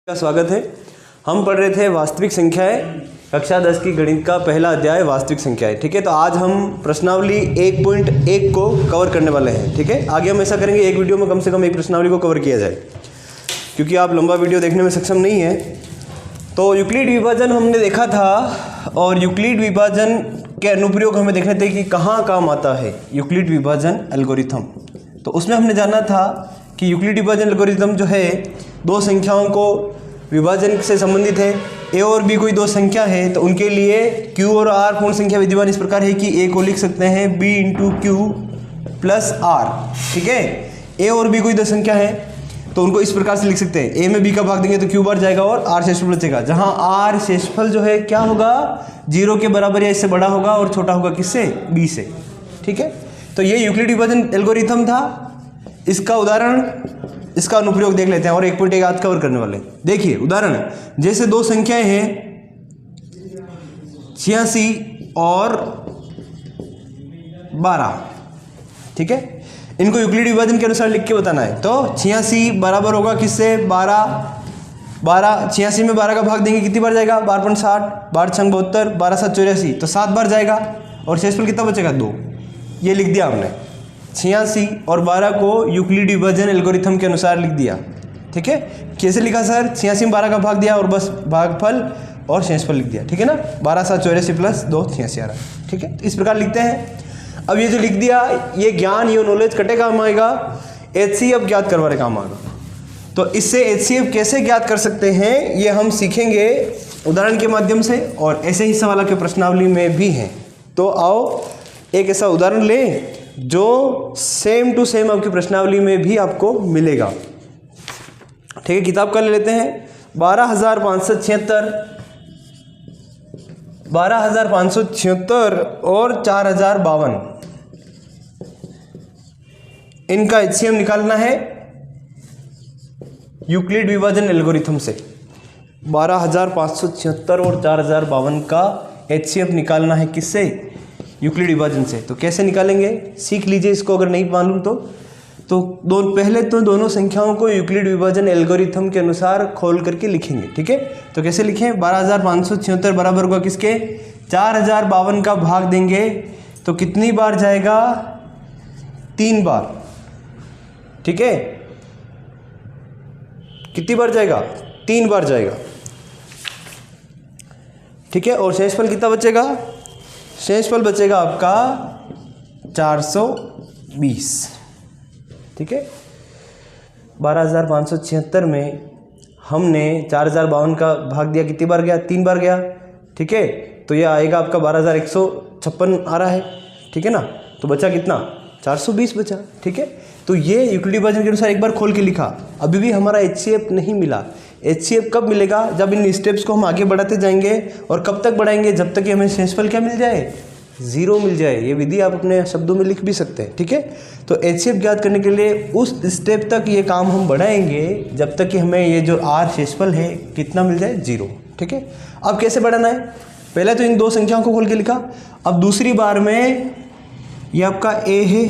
का स्वागत है। हम पढ़ रहे थे वास्तविक संख्याएं, कक्षा 10 की गणित का पहला अध्याय वास्तविक संख्याएं। ठीक है, तो आज हम प्रश्नावली 1.1 को कवर करने वाले हैं। ठीक है, आगे हम ऐसा करेंगे, एक वीडियो में कम से कम एक प्रश्नावली को कवर किया जाए, क्योंकि आप लंबा वीडियो देखने में सक्षम नहीं है। तो यूक्लिड विभाजन हमने देखा था, और यूक्लिड विभाजन के अनुप्रयोग हमें देखने थे कि कहाँ काम आता है यूक्लिड विभाजन एल्गोरिथम। तो उसमें हमने जाना था कि यूक्लिड विभाजन एल्गोरिथम जो है दो संख्याओं को विभाजन से संबंधित है। ए और बी कोई दो संख्या है तो उनके लिए क्यू और आर पूर्ण संख्या विद्यमान इस प्रकार है कि ए को लिख सकते हैं B into Q plus R. ठीक है, ए और बी कोई दो संख्या है तो उनको इस प्रकार से लिख सकते हैं, ए में बी का भाग देंगे तो क्यू बार जाएगा और आर शेषफल बचेगा, जहां आर शेषफल जो है क्या होगा, 0 के बराबर या इससे बड़ा होगा और छोटा होगा किससे, बी से। ठीक है, तो ये यूक्लिड विभाजन एल्गोरिथम था। इसका उदाहरण, इसका अनुप्रयोग देख लेते हैं और 1.1 आज कवर करने वाले। देखिए उदाहरण, जैसे दो संख्याएं हैं 86 और 12। ठीक है, इनको यूक्लिड विभाजन के अनुसार लिख के बताना है। तो 86 बराबर होगा किससे, 12। 86 में 12 का भाग देंगे कितनी बार जाएगा, 12.60, 12×6 72, 12×7 84, तो 7 बार जाएगा और शेषफल कितना बचेगा, 2। ये लिख दिया हमने, 86 और 12 को यूक्लिड विभाजन एल्गोरिथम के अनुसार लिख दिया। ठीक है, कैसे लिखा सर, 86 में 12 का भाग दिया और बस भागफल और शेषफल लिख दिया। ठीक है ना, 12×7 84 प्लस 2 86 आ रहा है। ठीक है, इस प्रकार लिखते हैं। अब ये जो लिख दिया, ये ज्ञान, ये नॉलेज कटे काम आएगा, HCF ज्ञात करवाने काम आएगा। तो इससे HCF कैसे ज्ञात कर सकते हैं ये हम सीखेंगे उदाहरण के माध्यम से, और ऐसे ही सवालों के प्रश्नावली में भी हैं। तो आओ एक ऐसा उदाहरण लें जो सेम टू सेम आपकी प्रश्नावली में भी आपको मिलेगा। ठीक है, किताब का ले लेते हैं। 12,576 और 4,052, इनका HCF निकालना है यूक्लिड विभाजन एल्गोरिथम से। 12,576 और 4,052 का HCF निकालना है किससे, यूक्लिड विभाजन से। तो कैसे निकालेंगे सीख लीजिए इसको, अगर नहीं मालूम तो पहले तो दोनों संख्याओं को यूक्लिड विभाजन एल्गोरिथम के अनुसार खोल करके लिखेंगे। ठीक है, तो कैसे लिखें, 12,576 बराबर होगा किसके, 4,052 का भाग देंगे तो कितनी बार जाएगा, 3 बार। ठीक है, कितनी बार जाएगा, 3 बार जाएगा। ठीक है, और शेषफल कितना बचेगा, शेषफल बचेगा आपका 420। ठीक है, 12,576 में हमने 4,052 का भाग दिया, कितनी बार गया, 3 बार गया। ठीक है, तो ये आएगा आपका 12,156 आ रहा है। ठीक है ना, तो बचा कितना, 420 बचा। ठीक है, तो ये यूक्लिड विभाजन के अनुसार एक बार खोल के लिखा। अभी भी हमारा HCF नहीं मिला। HCF कब मिलेगा, जब इन स्टेप्स को हम आगे बढ़ाते जाएंगे। और कब तक बढ़ाएंगे, जब तक कि हमें शेषफल क्या मिल जाए, 0 मिल जाए। ये विधि आप अपने शब्दों में लिख भी सकते हैं। ठीक है, तो HCF ज्ञात करने के लिए उस स्टेप तक ये काम हम बढ़ाएंगे जब तक कि हमें ये जो R शेषफल है कितना मिल जाए, 0। ठीक है, अब कैसे बढ़ाना है, पहले तो इन दो संख्याओं को खोल के लिखा। अब दूसरी बार में ये आपका A है,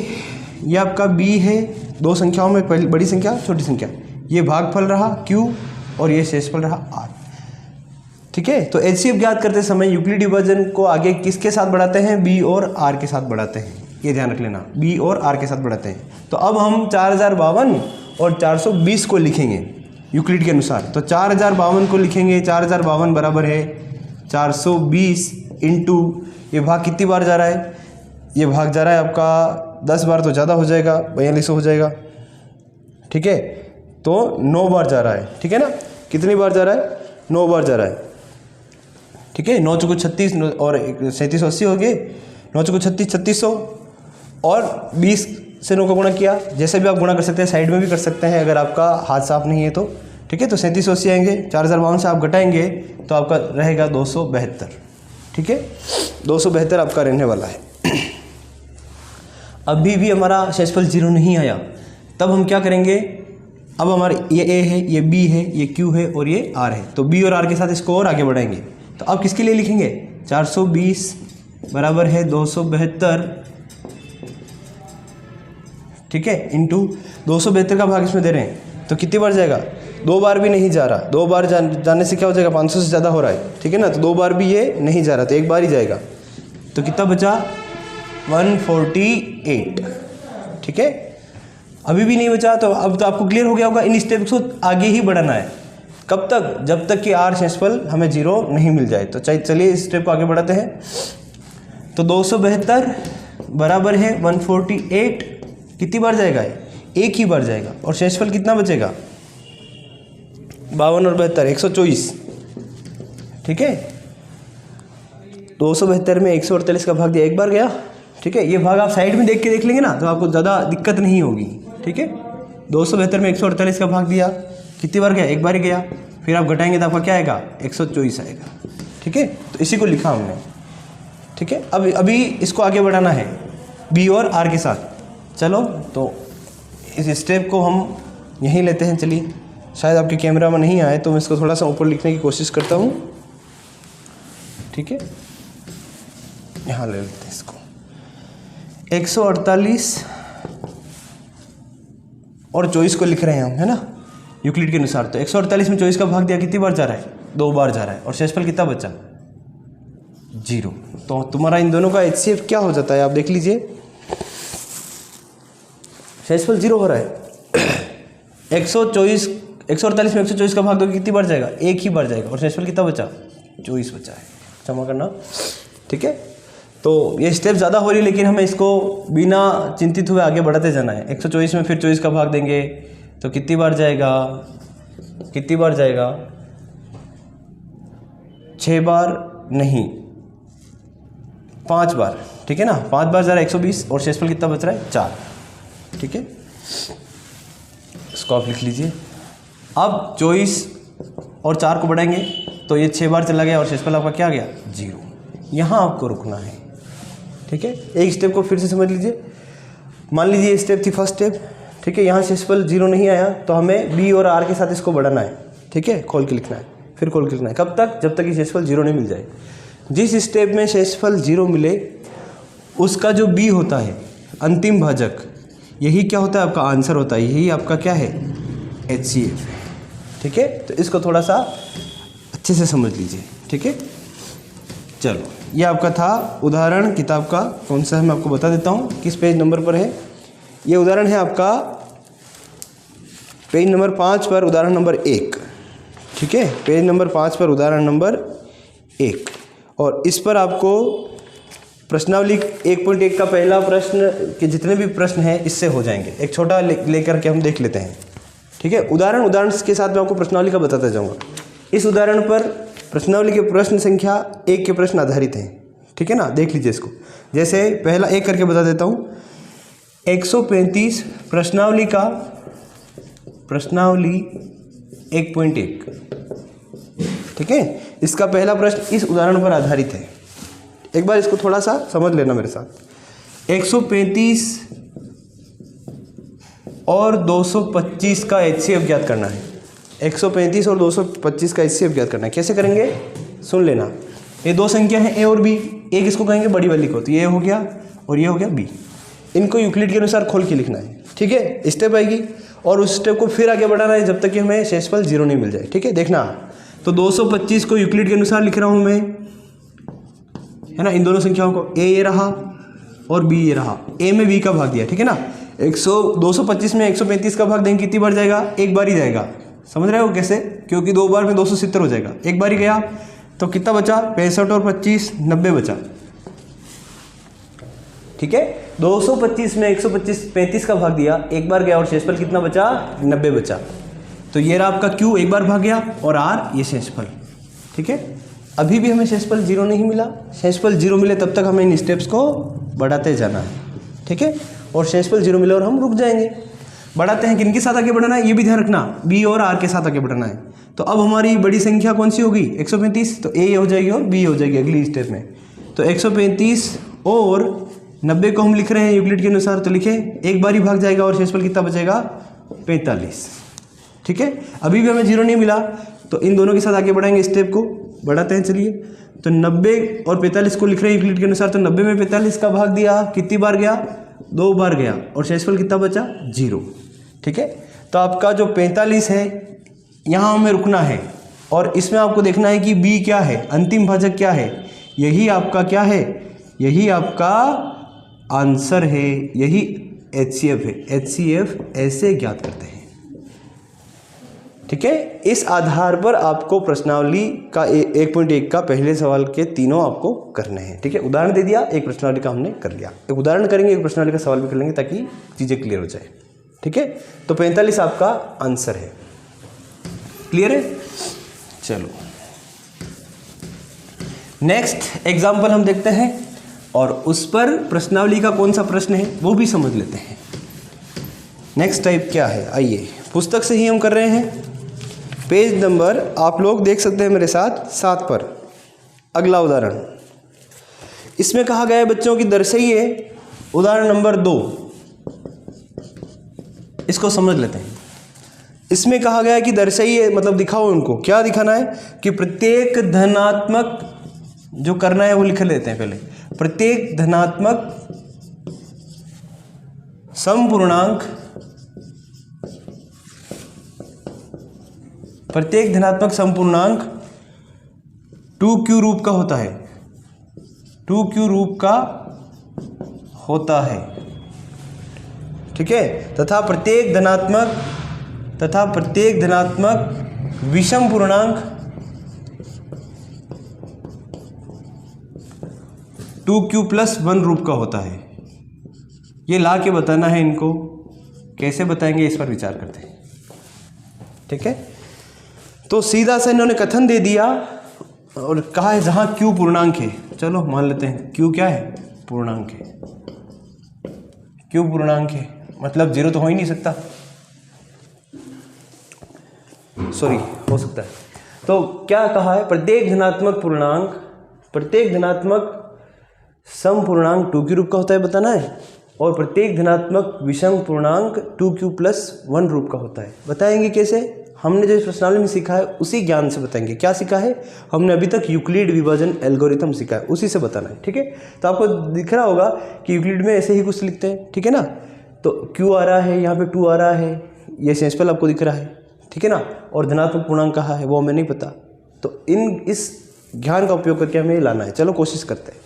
ये आपका B है, दो संख्याओं में पहली बड़ी संख्या छोटी संख्या, ये भागफल रहा Q और ये शेषफल रहा R। ठीक है, तो HCF ज्ञात करते समय यूक्लिड विभाजन को आगे किसके साथ बढ़ाते हैं, B और R के साथ बढ़ाते हैं। ये ध्यान रख लेना, B और R के साथ बढ़ाते हैं। तो अब हम 4,052 और 420 को लिखेंगे यूक्लिड के अनुसार। तो 4,052 को लिखेंगे, 4,052 बराबर है 420 इंटू, ये भाग कितनी बार जा रहा है, ये भाग जा रहा है आपका 10 बार, तो ज़्यादा हो जाएगा, 4200 हो जाएगा। ठीक है, तो 9 बार जा रहा है। ठीक है ना, कितनी बार जा रहा है, 9 बार जा रहा है। ठीक है, 9 चौको 36 और 3780 हो गए, 9 चौको 36, 3600 और 20 से 9 का गुणा किया। जैसे भी आप गुणा कर सकते हैं, साइड में भी कर सकते हैं अगर आपका हाथ साफ नहीं है तो। ठीक है, तो 3780 आएंगे, 4,052 से आप घटाएंगे तो आपका रहेगा 272। ठीक है, 272 आपका रहने वाला है। अभी भी हमारा शेषफल 0 नहीं आया, तब हम क्या करेंगे, अब हमारे ये A है, ये B है, ये Q है और ये R है। तो B और R के साथ इसको और आगे बढ़ाएंगे। तो अब किसके लिए लिखेंगे, 420 बराबर है 272। ठीक है, इंटू 272 का भाग इसमें दे रहे हैं तो कितनी बार जाएगा, 2 बार भी नहीं जा रहा, 2 बार जाने से क्या हो जाएगा, 500 से ज़्यादा हो रहा है, ठीक है ना। तो 2 बार भी ये नहीं जा रहा, तो एक बार ही जाएगा। तो कितना बचा, 148, ठीक है। अभी भी नहीं बचा, तो अब तो आपको क्लियर हो गया होगा, इन स्टेप्स को आगे ही बढ़ाना है। कब तक, जब तक कि आर शेषफल हमें 0 नहीं मिल जाए। तो चलिए इस स्टेप को आगे बढ़ाते हैं। तो 272 बराबर है 148, कितनी बार जाएगा, एक ही बार जाएगा। और शेषफल कितना बचेगा, 52 और 72, 124, ठीक है। 272 में 148 का भाग दिया, एक बार गया, ठीक है। ये भाग आप साइड में देख लेंगे ना, तो आपको ज़्यादा दिक्कत नहीं होगी, ठीक है। 272 में 148 का भाग दिया, कितनी बार गया, एक बार ही गया। फिर आप घटाएंगे तो आपका क्या आएगा, 124 आएगा, ठीक है। तो इसी को लिखा हमने, ठीक है। अभी इसको आगे बढ़ाना है बी और आर के साथ। चलो तो इस स्टेप को हम यहीं लेते हैं। चलिए, शायद आपके कैमरा में नहीं आए तो मैं इसको थोड़ा सा ऊपर लिखने की कोशिश करता हूँ, ठीक है। यहाँ ले लेते हैं इसको, 148 और 24 को लिख रहे हैं हम, है ना, यूक्लिड के अनुसार। तो 148 में 24 का भाग दिया, कितनी बार जा रहा है, 2 बार जा रहा है। और शेषफल कितना बचा, 0। तो तुम्हारा इन दोनों का HCF क्या हो जाता है, आप देख लीजिए, शेषफल 0 हो रहा है। 148 में 124 का भाग दो, कितनी बार जाएगा, एक ही बार जाएगा। और शेषफल कितना बचा, 24 बचा है, क्षमा करना, ठीक है। तो ये स्टेप ज़्यादा हो रही है, लेकिन हमें इसको बिना चिंतित हुए आगे बढ़ाते जाना है। 124 में फिर 24 का भाग देंगे तो कितनी बार जाएगा, 6 बार नहीं, 5 बार, ठीक है ना। 5 बार जा रहा है 120, और शेषफल कितना बच रहा है, 4, ठीक है। इसको आप लिख लीजिए। अब 24 और 4 को बढ़ाएंगे तो ये 6 बार चला गया, और शेषफल आपका क्या गया, 0। यहाँ आपको रुकना है, ठीक है। एक स्टेप को फिर से समझ लीजिए। मान लीजिए ये स्टेप थी फर्स्ट स्टेप, ठीक है। यहाँ शेषफल 0 नहीं आया, तो हमें बी और आर के साथ इसको बढ़ाना है, ठीक है। खोल के लिखना है, फिर खोल के लिखना है। कब तक, जब तक कि शेषफल 0 नहीं मिल जाए। जिस स्टेप में शेषफल 0 मिले, उसका जो बी होता है, अंतिम भाजक, यही क्या होता है, आपका आंसर होता है, यही आपका क्या है, HCF, ठीक है। तो इसको थोड़ा सा अच्छे से समझ लीजिए, ठीक है। चलो, ये आपका था उदाहरण, किताब का कौन सा है मैं आपको बता देता हूँ, किस पेज नंबर पर है। ये उदाहरण है आपका पेज नंबर 5 पर, उदाहरण नंबर 1, ठीक है। पेज नंबर 5 पर उदाहरण नंबर 1, और इस पर आपको प्रश्नावली 1.1 का पहला प्रश्न के जितने भी प्रश्न हैं इससे हो जाएंगे। एक छोटा लेकर के हम देख लेते हैं, ठीक है। उदाहरण के साथ मैं आपको प्रश्नावली का बताता जाऊँगा। इस उदाहरण पर प्रश्नावली के प्रश्न संख्या 1 के प्रश्न आधारित हैं, ठीक है ना। देख लीजिए इसको, जैसे पहला एक करके बता देता हूँ। 135 प्रश्नावली 1.1, ठीक है। इसका पहला प्रश्न इस उदाहरण पर आधारित है। एक बार इसको थोड़ा सा समझ लेना मेरे साथ। 135 और 225 का HCF ज्ञात करना है। 135 और 225 का HCF ज्ञात करना है। कैसे करेंगे, सुन लेना। ये दो संख्या है A और B, एक इसको कहेंगे बड़ी वाली को, तो ये हो गया और ये हो गया B। इनको यूक्लिड के अनुसार खोल के लिखना है, ठीक है। स्टेप आएगी और उस स्टेप को फिर आगे बढ़ाना है जब तक कि हमें शेषफल 0 नहीं मिल जाए, ठीक है। देखना, तो 225 को यूक्लिड के अनुसार लिख रहा हूँ मैं, है ना। इन दोनों संख्याओं को A ये रहा और B ये रहा। A में B का भाग दिया, ठीक है ना। 225 में 135 का भाग देंगे, कितनी बार जाएगा, एक बार ही जाएगा। समझ रहे हो कैसे, क्योंकि 2 बार में 270 हो जाएगा, एक बार ही गया। तो कितना बचा, 65 और 25 90 बचा, ठीक है। 225 में 135 का भाग दिया, एक बार गया, और शेषफल कितना बचा, 90 बचा। तो ये रहा आपका Q, एक बार भाग गया, और R ये शेषफल, ठीक है। अभी भी हमें शेषफल 0 नहीं मिला। शेषफल 0 मिले तब तक हमें इन स्टेप्स को बढ़ाते जाना है, ठीक है। और शेषफल 0 मिले और हम रुक जाएंगे। बढ़ाते हैं, किनके साथ आगे बढ़ाना है, ये भी ध्यान रखना, B और R के साथ आगे बढ़ाना है। तो अब हमारी बड़ी संख्या कौन सी होगी, 135, तो A हो जाएगी और B हो जाएगी अगली स्टेप में। तो 135 और 90 को हम लिख रहे हैं यूक्लिड के अनुसार, तो लिखें, एक बार ही भाग जाएगा और शेषफल कितना बचेगा, 45, ठीक है। अभी भी हमें 0 नहीं मिला, तो इन दोनों के साथ आगे बढ़ाएंगे, स्टेप को बढ़ाते हैं। चलिए, तो 90 और 45 को लिख रहे हैं यूक्लिड के अनुसार। तो 90 में 45 का भाग दिया, कितनी बार गया, 2 बार गया, और शेषफल कितना बचा, 0, ठीक है। तो आपका जो 45 है यहाँ हमें रुकना है और इसमें आपको देखना है कि b क्या है, अंतिम भाजक क्या है, यही आपका क्या है, यही आपका आंसर है, यही HCF है। HCF ऐसे ज्ञात करते हैं। ठीक है, इस आधार पर आपको प्रश्नावली का 1.1 का पहले सवाल के तीनों आपको करने हैं। ठीक है, उदाहरण दे दिया, एक प्रश्नावली का हमने कर लिया, एक उदाहरण करेंगे, एक प्रश्नावली का सवाल भी कर लेंगे ताकि चीज़ें क्लियर हो जाए। ठीक है, तो 45 आपका आंसर है। क्लियर है? चलो नेक्स्ट एग्जाम्पल हम देखते हैं और उस पर प्रश्नावली का कौन सा प्रश्न है वो भी समझ लेते हैं। नेक्स्ट टाइप क्या है, आइए पुस्तक से ही हम कर रहे हैं। पेज नंबर आप लोग देख सकते हैं मेरे साथ 7 पर। अगला उदाहरण, इसमें कहा गया है बच्चों की दर्शाइए उदाहरण नंबर 2। इसको समझ लेते हैं। इसमें कहा गया है कि दर्शाइए मतलब दिखाओ उनको, क्या दिखाना है कि प्रत्येक धनात्मक, जो करना है वो लिख लेते हैं पहले, प्रत्येक धनात्मक समपूर्णांक, प्रत्येक धनात्मक समपूर्णांक 2q रूप का होता है, 2q रूप का होता है। ठीक है, तथा प्रत्येक धनात्मक विषम पूर्णांक 2q + 1 रूप का होता है। ये ला के बताना है इनको, कैसे बताएंगे इस पर विचार करते हैं। ठीक है, तो सीधा सा इन्होंने कथन दे दिया और कहा है जहां q पूर्णांक है, चलो मान लेते हैं q क्या है, पूर्णांक है। q पूर्णांक है मतलब 0 तो हो ही नहीं सकता, सॉरी हो सकता है। तो क्या कहा है, प्रत्येक धनात्मक पूर्णांक, प्रत्येक धनात्मक समपूर्णांक 2q रूप का होता है बताना है, और प्रत्येक धनात्मक विषम पूर्णांक 2q + 1 रूप का होता है। बताएंगे कैसे, हमने जो प्रश्नावली में सीखा है उसी ज्ञान से बताएंगे। क्या सीखा है हमने अभी तक, यूक्लिड विभाजन एल्गोरिथम सीखा है, उसी से बताना है। ठीक है, तो आपको दिख रहा होगा कि यूक्लिड में ऐसे ही कुछ लिखते हैं। ठीक है ना, तो q आ रहा है, यहाँ पे 2 आ रहा है, ये शेषफल आपको दिख रहा है। ठीक है ना, और धनात्मक पूर्णांक कहाँ है वो हमें नहीं पता, तो इस ज्ञान का उपयोग करके हमें लाना है। चलो कोशिश करते हैं।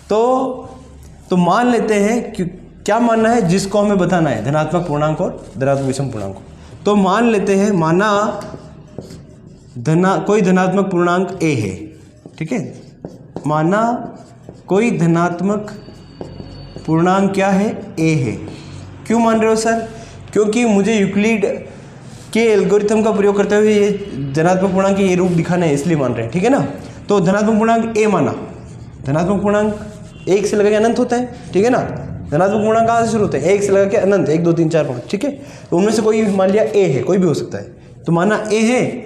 तो मान लेते हैं कि क्या मानना है, जिसको हमें बताना है धनात्मक पूर्णांक और धनात्मक विषम पूर्णांक को। तो मान लेते हैं, माना कोई धनात्मक पूर्णांक a है। ठीक है, माना कोई धनात्मक पूर्णांक क्या है, a है। क्यों मान रहे हो सर, क्योंकि मुझे यूक्लिड के एल्गोरिथम का प्रयोग करते हुए ये धनात्मक पूर्णांक के ये रूप दिखाना है, इसलिए मान रहे हैं। ठीक है ना, तो धनात्मक पूर्णांक a माना, धनात्मक पूर्णांक 1 से लगा के अनंत होता है। ठीक है ना, धनात्मक पूर्णांक कहाँ से शुरू होते हैं, 1 से लगा के अनंत, 1 2 3 4 5। ठीक है, तो उनमें से कोई मान लिया a है, कोई भी हो सकता है। तो माना a है,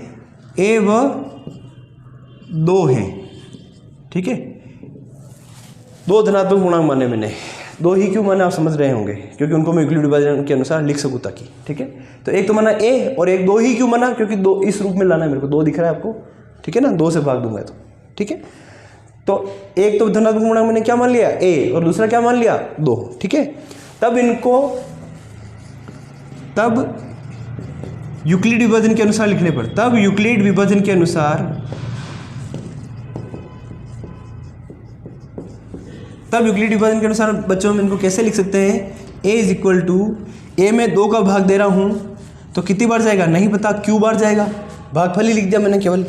a व 2 है। ठीक है, 2 धनात्मक पूर्णांक माने मैंने, 2 ही क्यों माने आप समझ रहे होंगे, क्योंकि उनको मैं यूक्लिड विभाजन के अनुसार लिख सकूँ ताकि। ठीक है, तो एक तो माना a और एक 2 ही क्यों माना, क्योंकि 2 इस रूप में लाना है मेरे को, 2 दिख रहा है आपको। ठीक है ना, 2 से भाग दूंगा तो। ठीक है, तो एक तो धनात्मक पूर्णांक मैंने क्या मान लिया, a, और दूसरा क्या मान लिया, 2। ठीक है, तब यूक्लिड विभाजन के अनुसार लिखने पर, तब यूक्लिड विभाजन के अनुसार बच्चों में इनको कैसे लिख सकते हैं, a = a में 2 का भाग दे रहा हूं तो कितनी बार जाएगा नहीं पता, q बार जाएगा, भागफल ही लिख दिया मैंने केवल।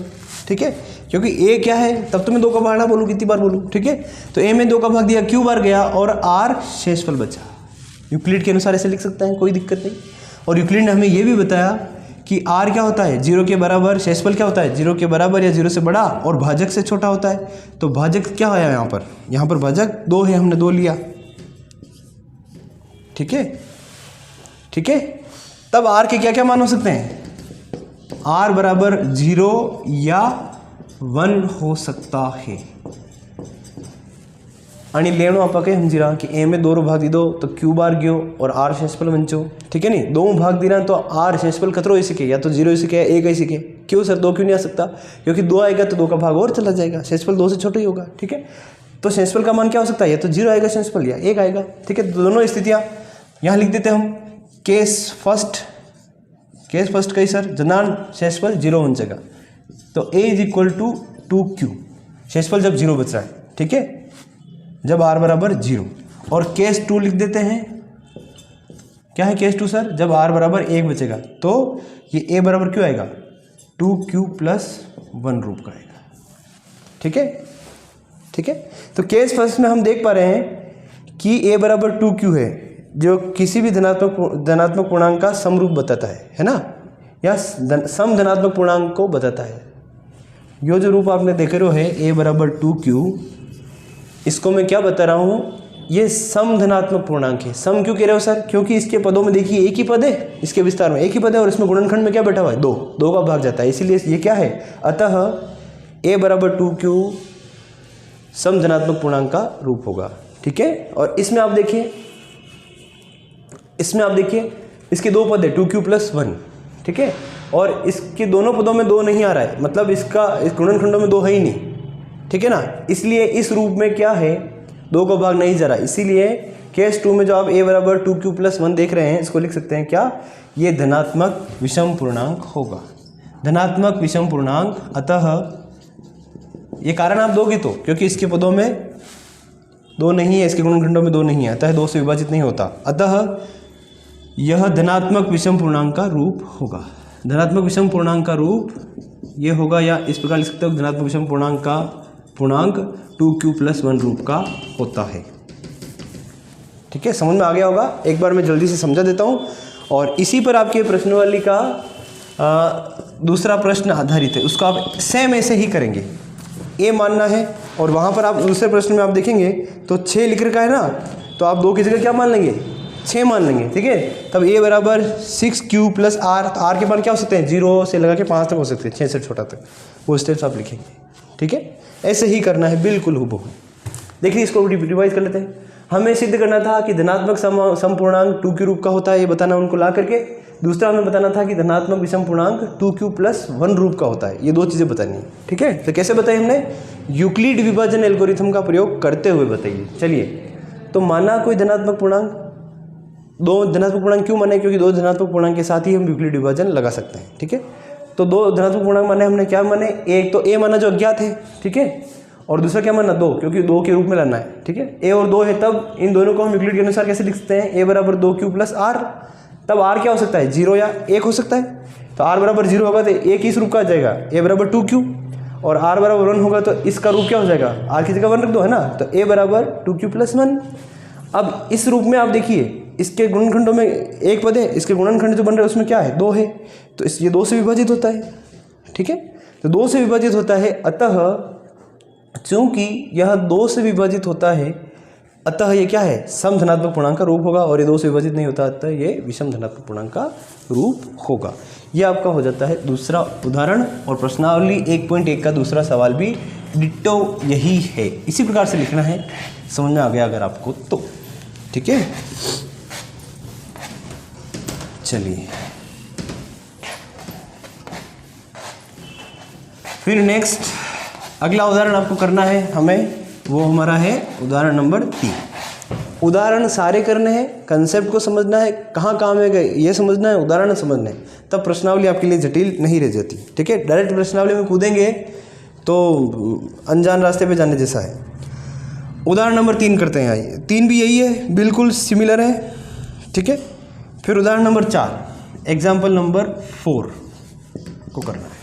ठीक है, क्योंकि a क्या है, तब तो मैं 2 का भाग ना बोलूँ, कितनी बार बोलूँ। ठीक है, तो a में 2 का भाग दिया, q बार गया और r शेषफल बचा। यूक्लिड के अनुसार ऐसे लिख सकते हैं, कोई दिक्कत नहीं। और यूक्लिड ने हमें ये भी बताया कि r क्या होता है, 0 के बराबर, शेषफल क्या होता है, 0 के बराबर या 0 से बड़ा और भाजक से छोटा होता है। तो भाजक क्या है यहाँ पर भाजक 2 है, हमने 2 लिया। ठीक है, ठीक है, तब r के क्या क्या मान हो सकते हैं, r बराबर 0 या 1 हो सकता है। आणि लेणो आपके समझीरा कि a में 2 रो भाग दी दो तो q बार गयो और r शेषफल बंचो। ठीक है नहीं, 2 भाग दी ना तो r शेषफल कतरो ऐसे के, या तो 0 ऐसे के 1 ऐसे के। क्यों सर 2 क्यों नहीं आ सकता, क्योंकि 2 आएगा तो 2 का भाग और चला जाएगा, शेषफल 2 से छोटा ही होगा। ठीक है, तो शेषफल का मान क्या हो सकता है, या तो 0 आएगा शेषफल या 1 आएगा। ठीक है, दोनों स्थितियाँ यहाँ लिख देते हम। केस फर्स्ट केस फर्स्ट कही सर जनान शेषफल 0 होने जगह, तो a is equal to 2q, शेषफल जब 0 बच रहा है, ठीक है, जब r बराबर 0। और केस 2 लिख देते हैं, क्या है केस 2 सर, जब r बराबर 1 बचेगा, तो ये a बराबर क्यों आएगा 2q प्लस 1 रूप का आएगा, ठीक है, ठीक है। तो केस फर्स्ट में हम देख पा रहे हैं कि a बराबर 2q है, जो किसी भी धनात्मक पूर्णांक का समरूप बताता है ना, या सम धनात्मक पूर्णांक को बताता है। यो जो रूप आपने देख रहे हो है a बराबर 2q, इसको मैं क्या बता रहा हूँ, ये सम धनात्मक पूर्णांक है। सम क्यों कह रहे हो सर, क्योंकि इसके पदों में देखिए एक ही पद है, इसके विस्तार में एक ही पद है, और इसमें गुणनखंड में क्या बैठा हुआ है 2, 2 का भाग जाता है, इसीलिए ये क्या है, अतः a बराबर 2q सम धनात्मक पूर्णांक का रूप होगा, ठीक है। और इसमें आप देखिए, इसके 2 पद है 2q प्लस 1, ठीक है, और इसके दोनों पदों में 2 नहीं आ रहा है, मतलब इसका इस गुणनखंडों में 2 है ही नहीं, ठीक है ना, इसलिए इस रूप में क्या है 2 का भाग नहीं जा रहा, इसीलिए केस 2 में जो आप a बराबर 2q प्लस 1 देख रहे हैं, इसको लिख सकते हैं क्या, ये धनात्मक विषम पूर्णांक होगा, धनात्मक विषम पूर्णांक। अतः ये कारण आप दोगे तो, क्योंकि इसके पदों में 2 नहीं है, इसके गुणनखंडों में 2 नहीं है, अतः 2 से विभाजित नहीं होता, अतः यह धनात्मक विषम पूर्णांक का रूप होगा। धनात्मक विषम पूर्णांक का रूप ये होगा, या इस प्रकार लिख सकते हो, धनात्मक विषम पूर्णांक का पूर्णांक 2q प्लस 1 रूप का होता है, ठीक है, समझ में आ गया होगा। एक बार मैं जल्दी से समझा देता हूँ, और इसी पर आपके प्रश्नवाली का दूसरा प्रश्न आधारित है, उसको आप सेम ऐसे ही करेंगे, a मानना है, और वहाँ पर आप दूसरे प्रश्न में आप देखेंगे तो 6 लिख रखा है ना, तो आप 2 की जगह क्या मान लेंगे 6 मान लेंगे, ठीक है। तब a बराबर 6q प्लस r, तो r के मान क्या हो सकते हैं 0 से लगा के 5 तक हो सकते हैं, 6 से छोटा तक, वो स्टेप्स आप लिखेंगे, ठीक है, ऐसे ही करना है बिल्कुल हूबहू। देखिए इसको रिवाइज कर लेते हैं। हमें सिद्ध करना था कि धनात्मक समपूर्णांक 2q रूप का होता है, ये बताना उनको ला करके। दूसरा हमें बताना था कि धनात्मक विषम पूर्णांक 2q प्लस 1 रूप का होता है, ये 2 चीज़ें बतानी है, ठीक है। तो कैसे बताई हमने, यूक्लिड विभाजन एल्गोरिथम का प्रयोग करते हुए बताइए। चलिए, तो माना कोई धनात्मक पूर्णांक, 2 धनात्मक पूर्णांक क्यों माने, क्योंकि 2 धनात्मक पूर्णांक के साथ ही हम यूक्लिड विभाजन लगा सकते हैं, ठीक है। तो 2 धनात्मक पूर्णांक माने हमने, क्या माने, एक तो a माना जो अज्ञात है, ठीक है, और दूसरा क्या माना 2, क्योंकि 2 के रूप में लाना है, ठीक है। a और 2 है, तब इन दोनों को हम यूक्लिड के अनुसार कैसे लिख सकते हैं, a बराबर 2q प्लस r, तब r क्या हो सकता है 0 या 1 हो सकता है, तो r बराबर 0 होगा तो a किस रूप का आ जाएगा, a बराबर 2q, और r बराबर 1 होगा तो इसका रूप क्या हो जाएगा, r की जगह 1 रख दो, है ना, तो a बराबर 2q प्लस 1। अब इस रूप में आप देखिए, इसके गुणनखंडों में एक पद है, इसके गुणनखंड जो बन रहे हैं उसमें क्या है 2 है, तो ये 2 से विभाजित होता है, ठीक है, तो 2 से विभाजित होता है, अतः चूंकि यह 2 से विभाजित होता है, अतः ये क्या है, सम धनात्मक पूर्णांक का रूप होगा, और ये 2 से विभाजित नहीं होता, अतः ये विषम धनात्मक पूर्णांक का रूप होगा। ये आपका हो जाता है दूसरा उदाहरण, और प्रश्नावली 1.1 का दूसरा सवाल भी डिट्टो यही है, इसी प्रकार से लिखना है, समझ में आ गया अगर आपको तो, ठीक है। चलिए फिर नेक्स्ट अगला उदाहरण आपको करना है हमें, वो हमारा है उदाहरण नंबर 3। उदाहरण सारे करने हैं, कंसेप्ट को समझना है, कहाँ काम है ये समझना है, उदाहरण समझना है, तब प्रश्नावली आपके लिए जटिल नहीं रह जाती, ठीक है। डायरेक्ट प्रश्नावली में कूदेंगे तो अनजान रास्ते पे जाने जैसा है। उदाहरण नंबर 3 करते हैं, आइए, 3 भी यही है, बिल्कुल सिमिलर है, ठीक है। फिर उदाहरण नंबर 4, एग्जाम्पल नंबर 4 को करना है।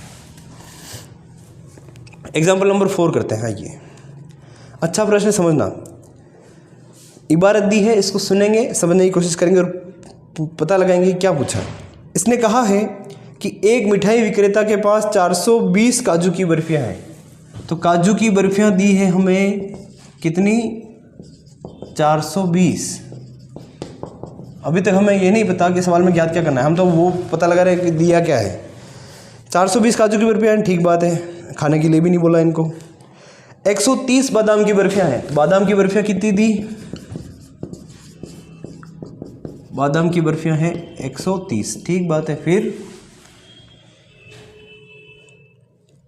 एग्जाम्पल नंबर 4 करते हैं, आइए। अच्छा प्रश्न समझना, इबारत दी है, इसको सुनेंगे, समझने की कोशिश करेंगे और पता लगाएंगे क्या पूछा है। इसने कहा है कि एक मिठाई विक्रेता के पास 420 काजू की बर्फियां हैं, तो काजू की बर्फियां दी है हमें कितनी, 420। अभी तक हमें ये नहीं पता कि सवाल में ज्ञात क्या करना है, हम तो वो पता लगा रहे हैं कि दिया क्या है। 420 काजू की बर्फियां हैं, ठीक बात है, खाने के लिए भी नहीं बोला इनको। 130 बादाम की बर्फियां हैं, तो बादाम की बर्फियां कितनी दी, बादाम की बर्फियां हैं 130, ठीक बात है। फिर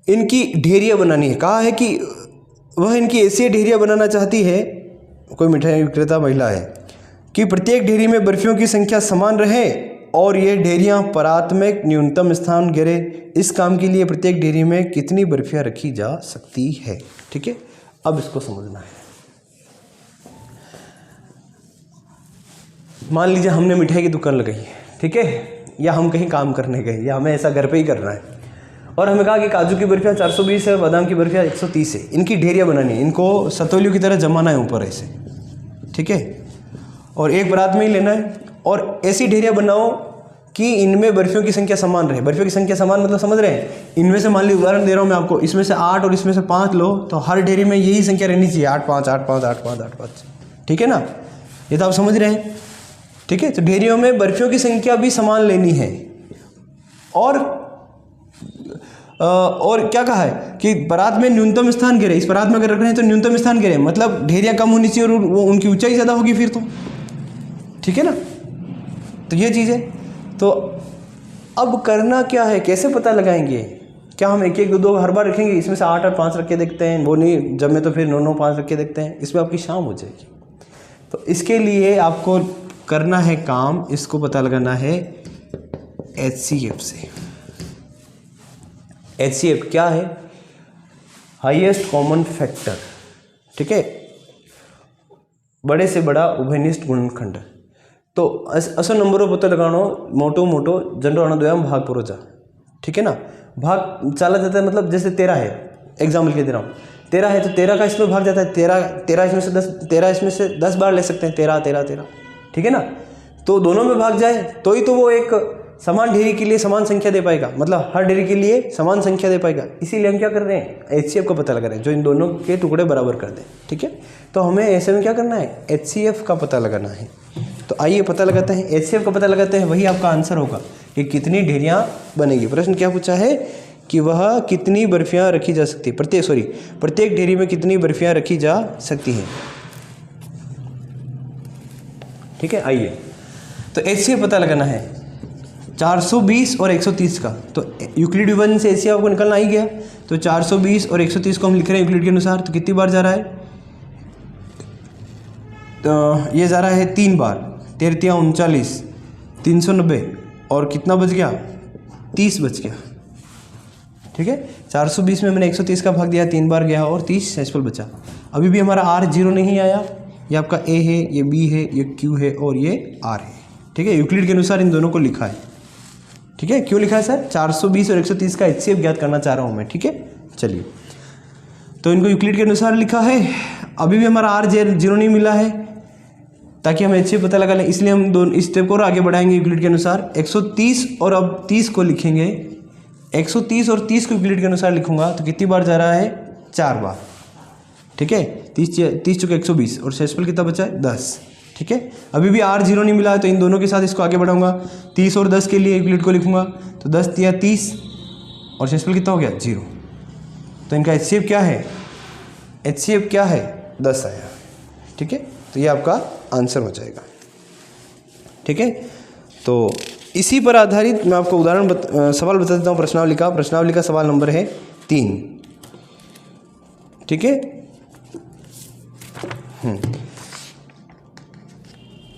इनकी ढेरियां बनानी है, कहा है कि वह इनकी ऐसी ढेरियां बनाना चाहती है, कोई मिठाई विक्रेता महिला है, कि प्रत्येक ढेरी में बर्फियों की संख्या समान रहे और ये ढेरियाँ प्राथमिक न्यूनतम स्थान घेरे। इस काम के लिए प्रत्येक ढेरी में कितनी बर्फियाँ रखी जा सकती है। ठीक है, अब इसको समझना है। मान लीजिए हमने मिठाई की दुकान लगाई है, ठीक है, या हम कहीं काम करने गए, या हमें ऐसा घर पे ही करना है, और हमें कहा कि काजू की बर्फियाँ 420 है, बादाम की बर्फियाँ 130 है, इनकी ढेरियाँ बनानी है, इनको सतोलियों की तरह जमाना है ऊपर ऐसे। ठीक है, और एक बारात में ही लेना है, और ऐसी ढेरियाँ बनाओ कि इनमें बर्फियों की संख्या समान रहे। बर्फियों की संख्या समान मतलब समझ रहे हैं, इनमें से मान लीजिए उदाहरण दे रहा हूँ मैं आपको, इसमें से 8 और इसमें से 5 लो, तो हर ढेरी में यही संख्या रहनी चाहिए, 8 5 8 5 8 5 8 5। ठीक है ना, ये तो आप समझ रहे हैं। ठीक है, तो ढेरियों में बर्फियों की संख्या भी समान लेनी है। और क्या कहा है कि बारात में न्यूनतम स्थान घेरे। इस बारात में अगर रख रहे हैं तो न्यूनतम स्थान घेरे, मतलब ढेरियाँ कम होनी चाहिए और वो उनकी ऊंचाई ज़्यादा होगी फिर तो। ठीक है ना, तो ये चीज़ है। तो अब करना क्या है, कैसे पता लगाएंगे? क्या हम 1 1 2 2 हर बार रखेंगे, इसमें से 8 और 5 रख के देखते हैं, वो नहीं जब में तो फिर 9 9 5 रख के देखते हैं, इसमें आपकी शाम हो जाएगी। तो इसके लिए आपको करना है काम, इसको पता लगाना है HCF से। HCF क्या है? Highest common factor. ठीक है, बड़े से बड़ा उभयनिष्ठ गुणनखंड। तो असल नंबरों पता लगानो मोटो जनरो आना दोयाम भाग परोजा। ठीक है ना, भाग चला जाता है, मतलब जैसे 13 है, एग्जाम्पल के दे रहा हूँ, 13 है तो 13 का इसमें भाग जाता है, 13 इसमें से 10, 13 इसमें से 10 बार ले सकते हैं, 13 13 13। ठीक है ना, तो दोनों में भाग जाए तो ही तो वो एक समान ढेरी के लिए समान संख्या दे पाएगा, मतलब हर ढेरी के लिए समान संख्या दे पाएगा। इसीलिए हम क्या कर रहे हैं, HCF का पता लगा रहे हैं, जो इन दोनों के टुकड़े बराबर कर दें। ठीक है, तो हमें ऐसे में क्या करना है, HCF का पता लगाना है। तो आइए पता लगाते हैं, HCF का पता लगाते हैं, वही आपका आंसर होगा कि कितनी ढेरियाँ बनेगी। प्रश्न क्या पूछा है कि वह कितनी बर्फियाँ रखी जा सकती है, प्रत्येक ढेरी में कितनी बर्फियाँ रखी जा सकती हैं। ठीक है, आइए तो HCF पता लगाना है 420 और 130 का। तो यूक्लिड विभाजन से HCF आपको निकलना ही गया। तो 420 और 130 को हम लिख रहे हैं यूक्लिड के अनुसार, तो कितनी बार जा रहा है, तो ये जा रहा है 3 बार, 13 39 390, और कितना बच गया, 30 बच गया। ठीक है, 420 में मैंने 130 का भाग दिया, 3 बार गया और 30 शेषफल बचा। अभी भी हमारा R 0 नहीं आया, ये आपका A है, ये B है, ये Q है और ये R है। ठीक है, यूक्लिड के अनुसार इन दोनों को लिखा है। ठीक है, क्यों लिखा है सर, 420 और 130 का HCF ज्ञात करना चाह रहा हूँ मैं। ठीक है, चलिए तो इनको यूक्लिड के अनुसार लिखा है। अभी भी हमारा R 0 नहीं मिला है, ताकि हम HCF पता लगा लें, इसलिए हम दोनों इस स्टेप को और आगे बढ़ाएंगे यूक्लिड के अनुसार। 130 और अब 30 को लिखेंगे, 130 और 30 को यूक्लिड के अनुसार लिखूंगा तो कितनी बार जा रहा है, 4 बार। ठीक है, 30 चुके 120 और शेषफल कितना बचा है, 10। ठीक है, अभी भी R 0 नहीं मिला है, तो इन दोनों के साथ इसको आगे बढ़ाऊंगा। 30 और 10 के लिए यूक्लिड को लिखूंगा, तो 10 या 30 और शेषफल कितना हो गया, 0। तो इनका HCF क्या है, HCF क्या है, 10 आया। ठीक है, तो ये आपका आंसर हो जाएगा। ठीक है, तो इसी पर आधारित मैं आपको सवाल बता देता हूँ प्रश्नावली का सवाल नंबर है 3। ठीक है,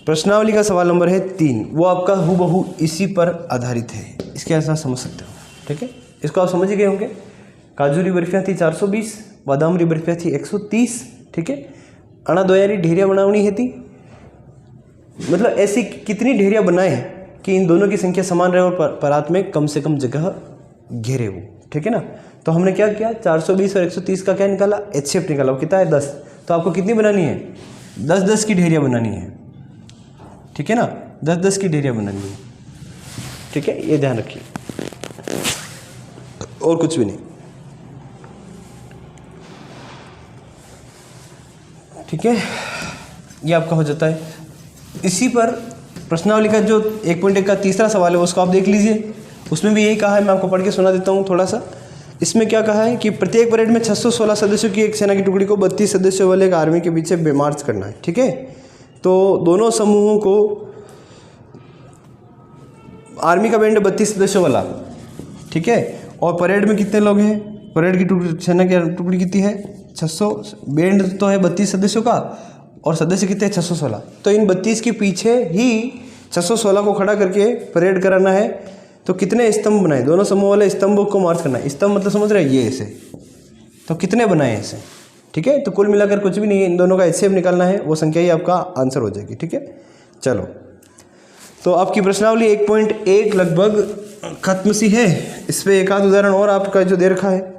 प्रश्नावली का सवाल नंबर है 3, वो आपका हूबहू इसी पर आधारित है, इसके ऐसा समझ सकते हो। ठीक है, इसको आप समझ गए होंगे। काजू री बर्फियाँ थी 420, बादाम री बर्फियाँ थी 130। ठीक है, अना दोयारी ढेरियाँ बनावनी है थी, मतलब ऐसी कितनी ढेरियाँ बनाए कि इन दोनों की संख्या समान रहे और परात में कम से कम जगह घेरे वो। ठीक है ना, तो हमने क्या किया, 420 और 130 का क्या निकाला, HCF निकाला, वो कितना है, 10। तो आपको कितनी बनानी है, 10-10 की ढेरियाँ बनानी है। ठीक है ना, 10-10 की ढेरियाँ बनानी है। ठीक है, ये ध्यान रखिए, और कुछ भी नहीं। ठीक है, ये आपका हो जाता है। इसी पर प्रश्नावली का जो 1.1 का तीसरा सवाल है उसको आप देख लीजिए, उसमें भी यही कहा है, मैं आपको पढ़ के सुना देता हूँ थोड़ा सा। इसमें क्या कहा है कि प्रत्येक परेड में 616 सदस्यों की एक सेना की टुकड़ी को 32 सदस्यों वाले एक आर्मी के पीछे मार्च करना है। ठीक है, तो दोनों समूहों को, आर्मी का बैंड 32 सदस्यों वाला, ठीक है, और परेड में कितने लोग हैं, परेड की सेना की टुकड़ी कितनी है, 600, बैंड तो है 32 सदस्यों का और सदस्य कितने हैं, 616। तो इन 32 के पीछे ही 616 को खड़ा करके परेड कराना है तो कितने स्तंभ बनाए, दोनों समूह वाले स्तंभों को मार्क करना है। स्तंभ मतलब समझ रहे हैं, ये ऐसे, तो कितने बनाए ऐसे, ठीक है। तो कुल मिलाकर कुछ भी नहीं है, इन दोनों का HCF निकालना है, वो संख्या ही आपका आंसर हो जाएगी, ठीक है। चलो, तो आपकी प्रश्नावली 1.1 लगभग खत्म सी है। इस पर एक आध उदाहरण और आपका जो दे रखा है,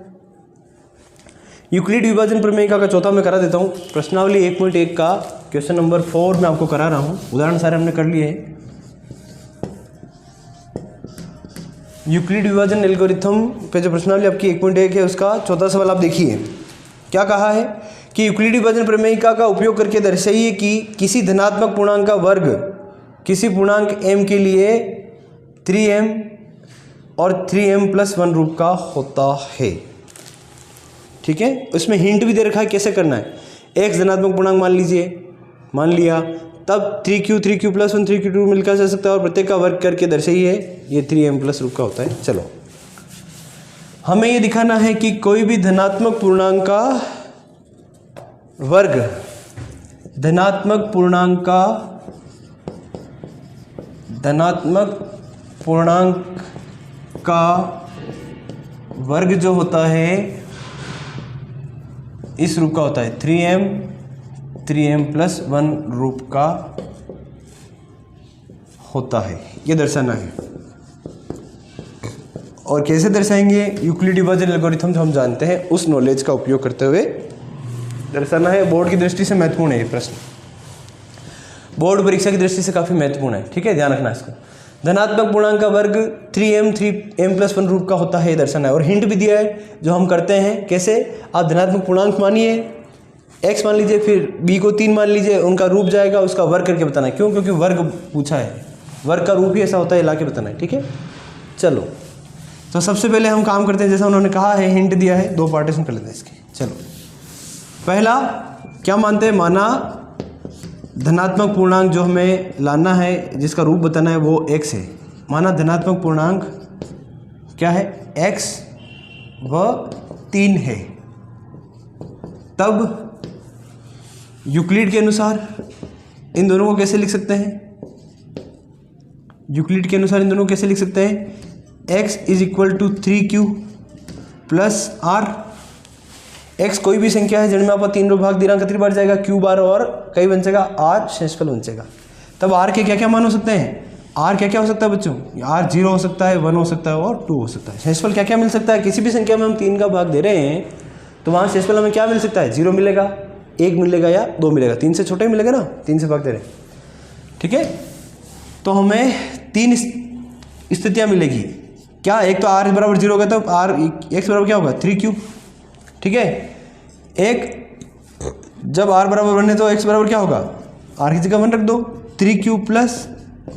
यूक्लिड विभाजन प्रमेयिका का चौथा मैं करा देता हूँ। प्रश्नावली 1.1 का क्वेश्चन नंबर 4 मैं आपको करा रहा हूँ, उदाहरण सारे हमने कर लिए हैं। यूक्लिड विभाजन एल्गोरिथम पे जो प्रश्नावली आपकी 1.1 है उसका चौथा सवाल आप देखिए। क्या कहा है कि यूक्लिड विभाजन प्रमेयिका का उपयोग करके दर्शाइए कि किसी धनात्मक पूर्णांक का वर्ग किसी पूर्णांक m के लिए 3m और 3m+1 रूप का होता है, ठीक है। उसमें हिंट भी दे रखा है कैसे करना है। x धनात्मक पूर्णांक मान लिया, तब 3q 3q+1 3q2 मिलकर जा सकता है और प्रत्येक का वर्ग करके दर्शाइए ये 3m+ रूप का होता है। चलो, हमें ये दिखाना है कि कोई भी धनात्मक पूर्णांक का वर्ग धनात्मक पूर्णांक का वर्ग जो होता है इस रूप का होता है, 3m+1 रूप का होता है, ये दर्शाना है। और कैसे दर्शाएंगे, यूक्लिड विभाजन एल्गोरिथम जो हम जानते हैं उस नॉलेज का उपयोग करते हुए दर्शाना है। बोर्ड की दृष्टि से महत्वपूर्ण है ये प्रश्न, बोर्ड परीक्षा की दृष्टि से काफ़ी महत्वपूर्ण है, ठीक है, ध्यान रखना इसको। धनात्मक पूर्णांक का वर्ग 3m+1 रूप का होता है, दर्शाना है। और हिंट भी दिया है जो हम करते हैं, कैसे, आप धनात्मक पूर्णांक मानिए, x मान लीजिए, फिर b को 3 मान लीजिए, उनका रूप जाएगा, उसका वर्ग करके बताना है। क्यों? क्योंकि वर्ग पूछा है, वर्ग का रूप ही ऐसा होता है, ला के बताना है, ठीक है। चलो, तो सबसे पहले हम काम करते हैं जैसा उन्होंने कहा है, हिंट दिया है, 2 पार्टीशन कर लेते हैं इसके। चलो, पहला क्या मानते हैं, माना धनात्मक पूर्णांक जो हमें लाना है, जिसका रूप बताना है, वो x है। माना धनात्मक पूर्णांक क्या है, x व 3 है। तब यूक्लिड के अनुसार इन दोनों को कैसे लिख सकते हैं, यूक्लिड के अनुसार इन दोनों को कैसे लिख सकते हैं, x = 3q + r। x कोई भी संख्या है जिनमें आपका 3 भाग दिनांक कितनी बार जाएगा, q बार, और कई बन जाएगा, r शेषफल बन जाएगा। तब r के क्या क्या मान हो सकते हैं, r क्या क्या हो सकता है बच्चों, r 0 हो सकता है, 1 हो सकता है और 2 हो सकता है। शेषफल क्या क्या मिल सकता है, किसी भी संख्या में हम 3 का भाग दे रहे हैं तो वहाँ शेषफल हमें क्या मिल सकता है, 0 मिलेगा, 1 मिलेगा या 2 मिलेगा। 3 से छोटा ही मिलेगा ना, 3 से भाग दे रहे हैं, ठीक है। तो हमें 3 स्थितियाँ मिलेगी। क्या, एक तो r = 0 होगा, तो x बराबर क्या होगा, 3q, ठीक है। एक जब r = 1 है तो x बराबर क्या होगा, r की जगह 1 रख दो, 3q +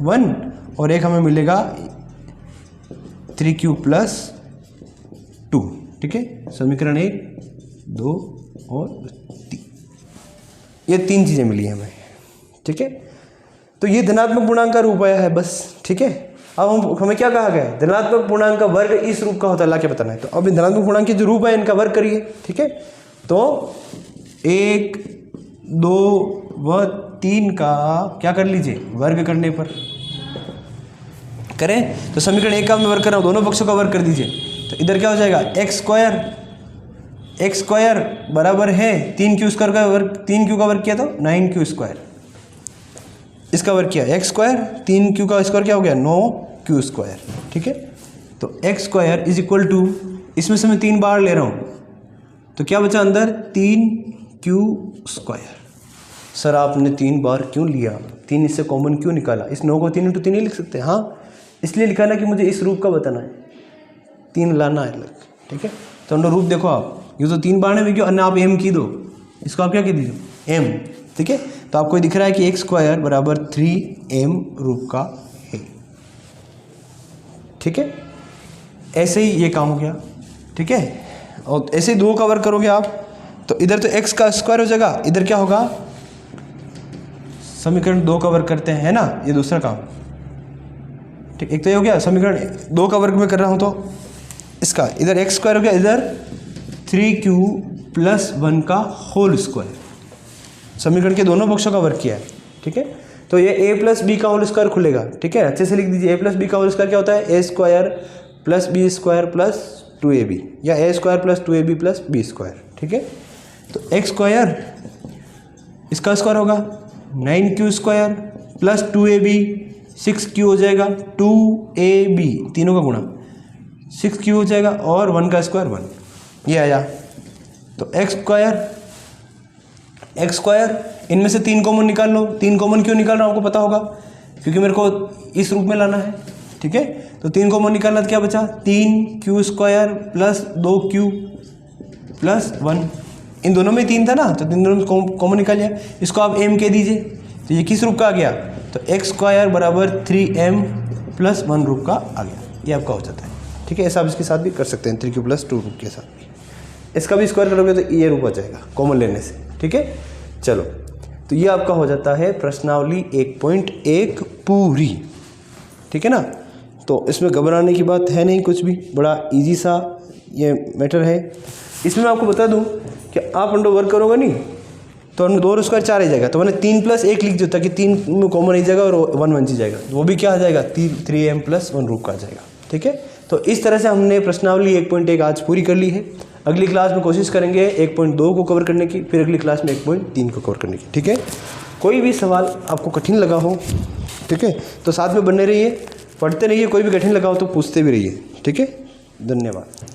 1, और एक हमें मिलेगा 3q + 2, ठीक है। समीकरण 1, 2 और 3, ये 3 चीज़ें मिली हैं हमें, ठीक है। तो ये धनात्मक पूर्णांक का रूप आया है बस, ठीक है। अब हमें क्या कहा गया है, धनात्मक पूर्णांक का वर्ग इस रूप का होता है, ला के बताना है। तो अब इन धनात्मक पूर्णांक के जो रूप है इनका वर्ग करिए, ठीक है। तो 1, 2 व 3 का क्या कर लीजिए, वर्ग करने पर करें। तो समीकरण 1 का मैं वर्ग कर रहा हूँ, दोनों पक्षों का वर्ग कर दीजिए। तो इधर क्या हो जाएगा, x² बराबर है 3q² का वर्ग, 3q का वर्ग किया तो 9q², इसका वर्ग किया x², 3q का स्क्वायर क्या हो गया, 9q², ठीक है। तो x² = इसमें से मैं 3 बार ले रहा हूँ तो क्या बचा अंदर, 3q²। सर आपने 3 बार क्यों लिया, 3 इससे कॉमन क्यों निकाला, इस 9 को 3 × 3 नहीं लिख सकते, हाँ इसलिए लिखा ना कि मुझे इस रूप का बताना है, 3 लाना है अलग, ठीक है। तो अंदर रूप देखो आप, ये तो 3 बार में क्यों, अन्य आप m की दो, इसको आप क्या कह दीजिए, m, ठीक है। तो आपको दिख रहा है कि x² = 3m रूप का है, ठीक है। ऐसे ही ये काम हो गया, ठीक है। और ऐसे ही 2 का वर्ग करोगे आप तो इधर तो x का स्क्वायर हो जाएगा, इधर क्या होगा, समीकरण 2 का वर्ग करते हैं, है ना, ये दूसरा काम, ठीक। एक तो ये हो गया, समीकरण 2 का वर्ग में कर रहा हूँ तो इसका इधर x² हो गया, इधर 3q + 1 का होल स्क्वायर, समीकरण के दोनों पक्षों का वर्ग किया है, ठीक है। तो ये ए प्लस बी का होल स्क्वायर खुलेगा, ठीक है, अच्छे से लिख दीजिए। ए प्लस बी का होल स्क्वायर क्या होता है, a square plus b square plus 2ab, या a square plus 2ab plus b square, ठीक है। तो एक्स स्क्वायर इसका स्क्वायर होगा 9q square plus 2ab 6q हो जाएगा, 2ab तीनों का गुणा 6q हो जाएगा, और 1 का स्क्वायर 1, ये आया। तो एक्स स्क्वायर इनमें से 3 कॉमन निकाल लो। 3 कॉमन क्यों निकाल रहा हूँ आपको पता होगा, क्योंकि मेरे को इस रूप में लाना है, ठीक है। तो 3 कॉमन निकालना तो क्या बचा, 3q square plus 2q plus 1, इन दोनों में 3 था ना, तो 3 दोनों में कॉमन निकाल लिया। इसको आप m कह दीजिए, तो ये किस रूप का आ गया, तो एक्स स्क्वायर बराबर 3m प्लस 1 रूप का आ गया, ये आपका हो जाता है, ठीक है। ऐसा आप इसके साथ भी कर सकते हैं, 3q प्लस 2 रूप के साथ भी। इसका भी स्क्वायर करोगे तो ये रूप आ जाएगा कॉमन लेने से, ठीक है। चलो, तो ये आपका हो जाता है प्रश्नावली 1.1 पूरी, ठीक है ना। तो इसमें घबराने की बात है नहीं, कुछ भी, बड़ा इजी सा ये मैटर है। इसमें मैं आपको बता दूं कि आप अंडर वर्क करोगे नहीं तो अंडर 2 स्क्वायर 4 आ जाएगा, तो मैंने 3 प्लस 1 लिख दिया ताकि 3 में कॉमन आ जाएगा और 1 बच जाएगा, वो भी क्या आ जाएगा, 3m प्लस 1 रूप का आ जाएगा, ठीक है। तो इस तरह से हमने प्रश्नावली 1.1 आज पूरी कर ली है। अगली क्लास में कोशिश करेंगे 1.2 को कवर करने की, फिर अगली क्लास में 1.3 को कवर करने की, ठीक है। कोई भी सवाल आपको कठिन लगा हो, ठीक है, तो साथ में बने रहिए, पढ़ते रहिए, कोई भी कठिन लगा हो तो पूछते भी रहिए, ठीक है। धन्यवाद।